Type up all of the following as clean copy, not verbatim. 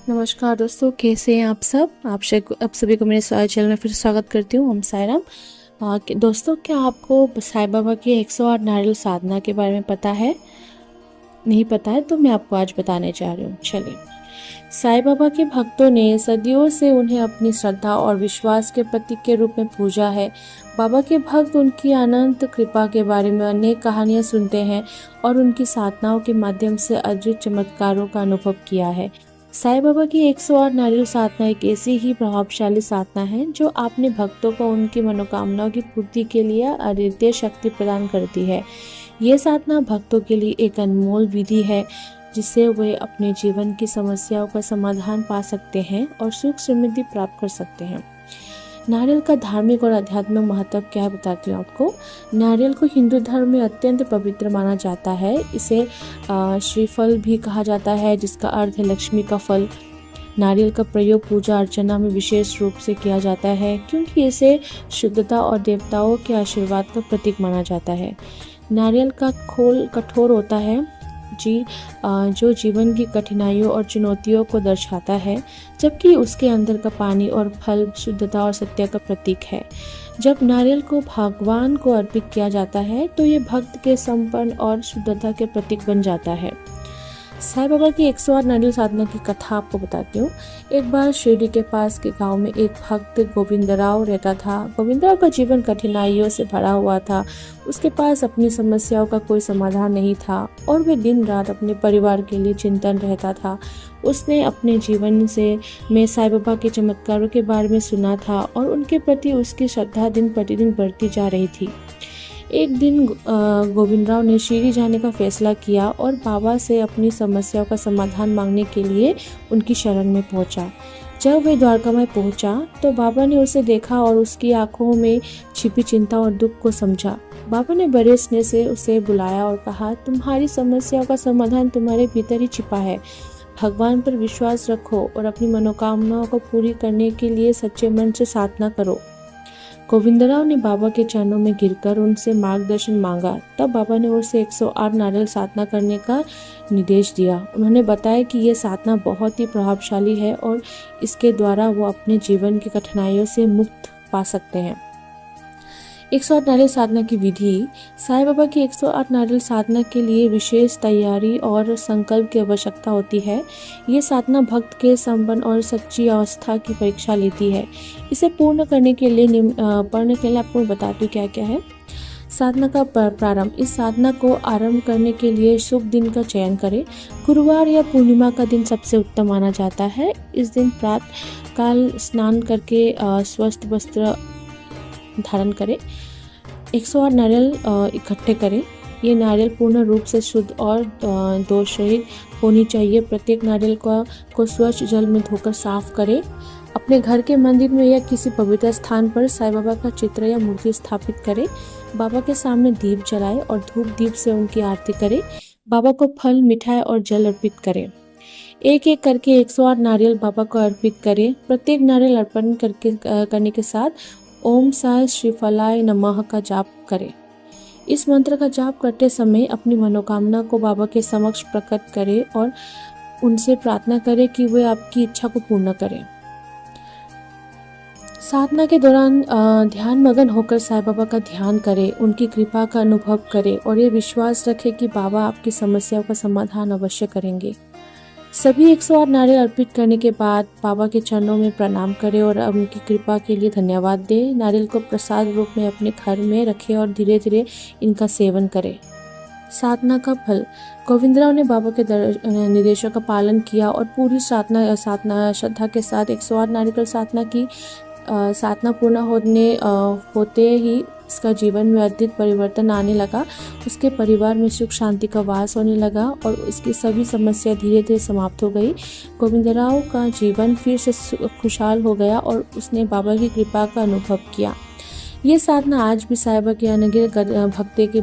नमस्कार दोस्तों, कैसे हैं आप सब। आप सभी को मेरे चैनल में फिर स्वागत करती हूँ। ओम साई राम। दोस्तों, क्या आपको साईं बाबा की 108 नारियल साधना के बारे में पता है? नहीं पता है तो मैं आपको आज बताने जा रही हूँ। चलिए, साईं बाबा के भक्तों ने सदियों से उन्हें अपनी श्रद्धा और विश्वास के प्रतीक के रूप में पूजा है। बाबा के भक्त उनकी अनंत कृपा के बारे में अनेक कहानियां सुनते हैं और उनकी साधनाओं के माध्यम से अद्भुत चमत्कारों का अनुभव किया है। साईं बाबा की 108 नारियल साधना एक ऐसी ही प्रभावशाली साधना है जो अपने भक्तों को उनकी मनोकामनाओं की पूर्ति के लिए अद्वितीय शक्ति प्रदान करती है। ये साधना भक्तों के लिए एक अनमोल विधि है जिससे वे अपने जीवन की समस्याओं का समाधान पा सकते हैं और सुख समृद्धि प्राप्त कर सकते हैं। नारियल का धार्मिक और आध्यात्मिक महत्व क्या है बताती हूँ आपको। नारियल को हिंदू धर्म में अत्यंत पवित्र माना जाता है। इसे श्रीफल भी कहा जाता है, जिसका अर्थ है लक्ष्मी का फल। नारियल का प्रयोग पूजा अर्चना में विशेष रूप से किया जाता है क्योंकि इसे शुद्धता और देवताओं के आशीर्वाद का प्रतीक माना जाता है। नारियल का खोल कठोर होता है जो जीवन की कठिनाइयों और चुनौतियों को दर्शाता है, जबकि उसके अंदर का पानी और फल शुद्धता और सत्य का प्रतीक है। जब नारियल को भगवान को अर्पित किया जाता है तो ये भक्त के समर्पण और शुद्धता के प्रतीक बन जाता है। साईं बाबा की 108 नारियल साधना की कथा आपको बताती हूँ। एक बार शिरडी के पास के गांव में एक भक्त गोविंदराव रहता था। गोविंदराव का जीवन कठिनाइयों से भरा हुआ था। उसके पास अपनी समस्याओं का कोई समाधान नहीं था और वह दिन रात अपने परिवार के लिए चिंतन रहता था। उसने अपने जीवन में साईं बाबा के चमत्कारों के बारे में सुना था और उनके प्रति उसकी श्रद्धा दिन प्रतिदिन बढ़ती जा रही थी। एक दिन गोविंदराव ने शिरडी जाने का फैसला किया और बाबा से अपनी समस्याओं का समाधान मांगने के लिए उनकी शरण में पहुंचा। जब वह द्वारका में पहुंचा तो बाबा ने उसे देखा और उसकी आंखों में छिपी चिंता और दुख को समझा। बाबा ने बड़े स्नेह से उसे बुलाया और कहा, तुम्हारी समस्याओं का समाधान तुम्हारे भीतर ही छिपा है। भगवान पर विश्वास रखो और अपनी मनोकामनाओं को पूरी करने के लिए सच्चे मन से साधना करो। गोविंदराव ने बाबा के चरणों में गिरकर उनसे मार्गदर्शन मांगा। तब बाबा ने उसे 108 नारियल साधना करने का निर्देश दिया। उन्होंने बताया कि यह साधना बहुत ही प्रभावशाली है और इसके द्वारा वो अपने जीवन की कठिनाइयों से मुक्त पा सकते हैं। 108 नारियल साधना की विधि। साईं बाबा की 108 नारियल साधना के लिए विशेष तैयारी और संकल्प की आवश्यकता होती है। ये साधना भक्त के संपन्न और सच्ची अवस्था की परीक्षा लेती है। इसे पूर्ण करने के लिए आपको बताती हूँ क्या क्या है। साधना का प्रारंभ। इस साधना को आरंभ करने के लिए शुभ दिन का चयन करें। गुरुवार या पूर्णिमा का दिन सबसे उत्तम माना जाता है। इस दिन प्रातः काल स्नान करके स्वस्थ वस्त्र धारण करें। 108 नारियल इकट्ठे करें। ये नारियल पूर्ण रूप से शुद्ध और दोष रहित होनी चाहिए। प्रत्येक नारियल को स्वच्छ जल में धोकर साफ करें। अपने घर के मंदिर में या किसी पवित्र स्थान पर साईं बाबा का चित्र या मूर्ति स्थापित करें। बाबा के सामने दीप जलाएं और धूप दीप से उनकी आरती करें। बाबा को फल, मिठाई और जल अर्पित करें। एक एक करके 108 नारियल बाबा को अर्पित करें। प्रत्येक नारियल अर्पण करने के साथ ओम साई श्रीफलाय नमः का जाप करें। इस मंत्र का जाप करते समय अपनी मनोकामना को बाबा के समक्ष प्रकट करें और उनसे प्रार्थना करें कि वे आपकी इच्छा को पूर्ण करें। साधना के दौरान ध्यान मगन होकर साईं बाबा का ध्यान करें, उनकी कृपा का अनुभव करें और ये विश्वास रखें कि बाबा आपकी समस्याओं का समाधान अवश्य करेंगे। सभी 108 नारियल अर्पित करने के बाद बाबा के चरणों में प्रणाम करें और उनकी कृपा के लिए धन्यवाद दें। नारियल को प्रसाद रूप में अपने घर में रखें और धीरे धीरे इनका सेवन करें। साधना का फल। गोविंदराव ने बाबा के निर्देशों का पालन किया और पूरी साधना श्रद्धा के साथ 108 नारियल साधना की। साधना पूर्ण होते ही इसका जीवन में अद्भुत परिवर्तन आने लगा। उसके परिवार में सुख शांति का वास होने लगा और इसकी सभी समस्या धीरे धीरे समाप्त हो गई। गोविंदराव का जीवन फिर से खुशहाल हो गया और उसने बाबा की कृपा का अनुभव किया। ये साधना आज भी साईं बाबा के अनगिनत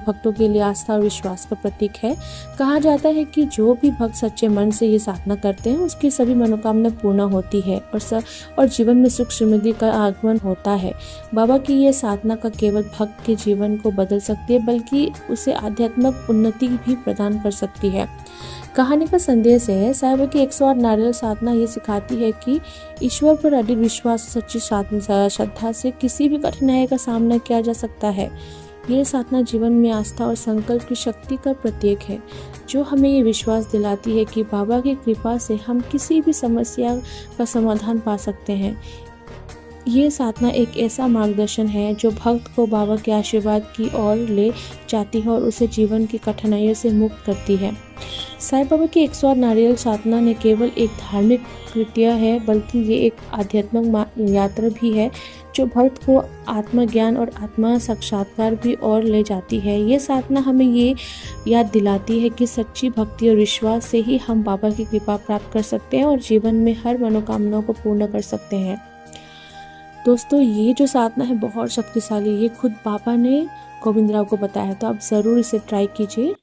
भक्तों के लिए आस्था और विश्वास का प्रतीक है। कहा जाता है कि जो भी भक्त सच्चे मन से ये साधना करते हैं उसकी सभी मनोकामना पूर्ण होती है और जीवन में सुख समृद्धि का आगमन होता है। बाबा की ये साधना का केवल भक्त के जीवन को बदल सकती है बल्कि उसे आध्यात्मिक उन्नति भी प्रदान कर सकती है। कहानी का संदेश है, साई बाबा की 108 नारियल साधना ये सिखाती है कि ईश्वर पर अडिग विश्वास, सच्ची श्रद्धा से किसी भी कठिनाई का सामना किया जा सकता है। ये साधना जीवन में आस्था और संकल्प की शक्ति का प्रतीक है, जो हमें ये विश्वास दिलाती है कि बाबा की कृपा से हम किसी भी समस्या का समाधान पा सकते हैं। ये साधना एक ऐसा मार्गदर्शन है जो भक्त को बाबा के आशीर्वाद की ओर ले जाती है और उसे जीवन की कठिनाइयों से मुक्त करती है। साई बाबा की 108 नारियल साधना न केवल एक धार्मिक कृत्य है, बल्कि ये एक आध्यात्मिक यात्रा भी है, जो भक्त को आत्मज्ञान और आत्मा साक्षात्कार भी और ले जाती है। ये साधना हमें ये याद दिलाती है कि सच्ची भक्ति और विश्वास से ही हम बाबा की कृपा प्राप्त कर सकते हैं और जीवन में हर मनोकामनाओं को पूर्ण कर सकते हैं। दोस्तों, ये जो साधना है बहुत शक्तिशाली, ये खुद बाबा ने गोविंद राव को बताया, तो आप ज़रूर इसे ट्राई कीजिए।